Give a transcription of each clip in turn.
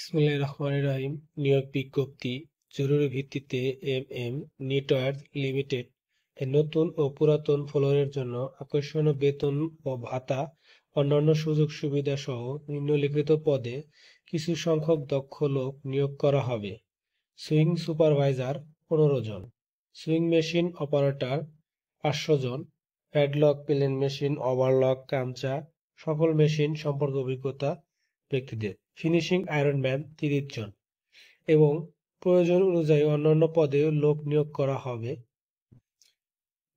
বিসমিল্লাহির রহমানির রহিম। নিয়োগ বিজ্ঞপ্তি। জরুরি ভিত্তিতে নেটওয়ার্ক লিমিটেড এর নতুন ও পুরাতন ফ্লোরের জন্য আকর্ষণীয় বেতন ও ভাতা, অন্যান্য সুযোগ সুবিধা সহ নিম্নলিখিত পদে কিছু সংখ্যক দক্ষ লোক নিয়োগ করা হবে। সুইং সুপারভাইজার 15 জন, সুইং মেশিন অপারেটর 500 জন, প্যাডলক, প্লেন মেশিন, ওভারলক, কামচা সকল মেশিন সম্পর্কে অভিজ্ঞতা ব্যক্তিদের। ফিনিশিং আয়রনম্যান 30 জন এবং প্রয়োজন অনুযায়ী অন্যান্য পদে লোক নিয়োগ করা হবে।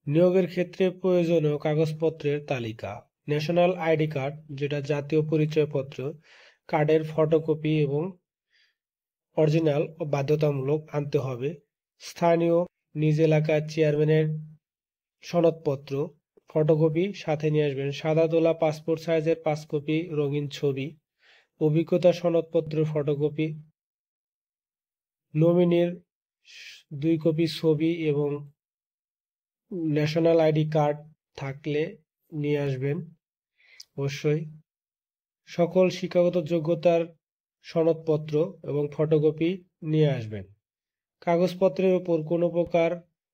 নিয়োগের ক্ষেত্রে প্রয়োজনীয় কাগজপত্রের তালিকা: ন্যাশনাল আইডি কার্ড, যেটা জাতীয় পরিচয়পত্র, কার্ডের ফটোকপি এবং অরিজিনাল ও বাধ্যতামূলক আনতে হবে। স্থানীয় নিজ এলাকার চেয়ারম্যানের সনদপত্র ফটোকপি সাথে নিয়ে আসবেন। সাদা তোলা পাসপোর্ট সাইজের 5 কপি রঙিন ছবি, অভিজ্ঞতা সনদপত্র ফটোকপি, নমিনির 2 কপি ছবি এবং ন্যাশনাল আইডি কার্ড থাকলে নিয়ে আসবেন অবশ্যই। সকল শিক্ষাগত যোগ্যতার সনদপত্র এবং ফটোকপি নিয়ে আসবেন। কাগজপত্রের উপর কোনো প্রকার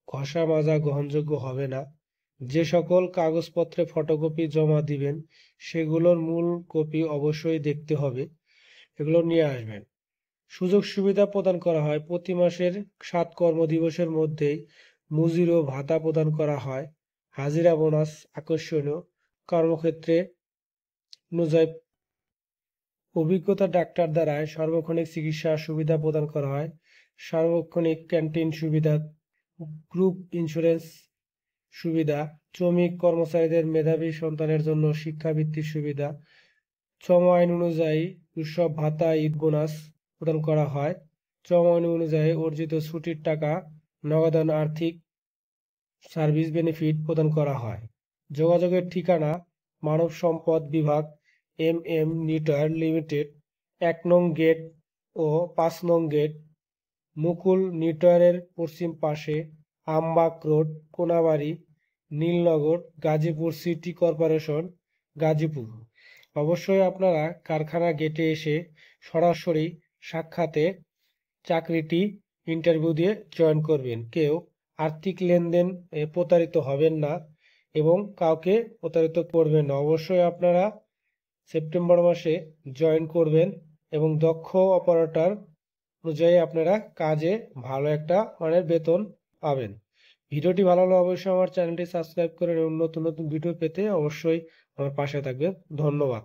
ঘষা মাজা গ্রহণযোগ্য হবে না। যে সকল কাগজপত্রে ফটোকপি জমা দিবেন সেগুলোর মূল কপি অবশ্যই দেখতে হবে, এগুলো নিয়ে আসবেন। সুযোগ সুবিধা প্রদান করা হয়। প্রতি মাসের 7 কর্মদিবসের মধ্যেই মজুরি ও ভাতা প্রদান করা হয়। হাজিরা বোনাস আকর্ষণীয়। কর্মক্ষেত্রে অনুযায়ী অভিজ্ঞতা ডাক্তার দ্বারা সার্বক্ষণিক চিকিৎসা সুবিধা প্রদান করা হয়। সার্বক্ষণিক ক্যান্টিন সুবিধা, গ্রুপ ইন্স্যুরেন্স সুবিধা, শ্রমিক কর্মচারীদের মেধাবী সন্তানের জন্য শিক্ষাবৃত্তির সুবিধা, শ্রম আইন অনুযায়ী উৎসব ভাতা, ঈদ বোনাস প্রদান করা হয়। শ্রম আইন অনুযায়ী অর্জিত ছুটির টাকা, নগদান আর্থিক সার্ভিস বেনিফিট প্রদান করা হয়। যোগাযোগের ঠিকানা: মানব সম্পদ বিভাগ, নেটওয়ার্ক লিমিটেড, 1 নং গেট ও 5 নং গেট, মুকুল নেটওয়ার্কের পশ্চিম পাশে, Ambag road, Konabari, Nilnagar, Gazipur city corporation, Gazipur. অবশ্যই আপনারা কারখানা গেটে এসে সরাসরি সাক্ষাতে চাকরিটি ইন্টারভিউ দিয়ে জয়েন করবেন। কেউ আর্থিক লেনদেন প্রতারিত হবেন না এবং কাউকে প্রতারিত করবেন না। অবশ্যই আপনারা সেপ্টেম্বর মাসে জয়েন করবেন এবং দক্ষ অপারেটর অনুযায়ী আপনারা কাজে ভালো একটা মানের বেতন পাবেন। ভিডিওটি ভালো লাগলে অবশ্যই আমার চ্যানেলটি সাবস্ক্রাইব করে নতুন নতুন ভিডিও পেতে অবশ্যই আমার পাশে থাকবেন। ধন্যবাদ।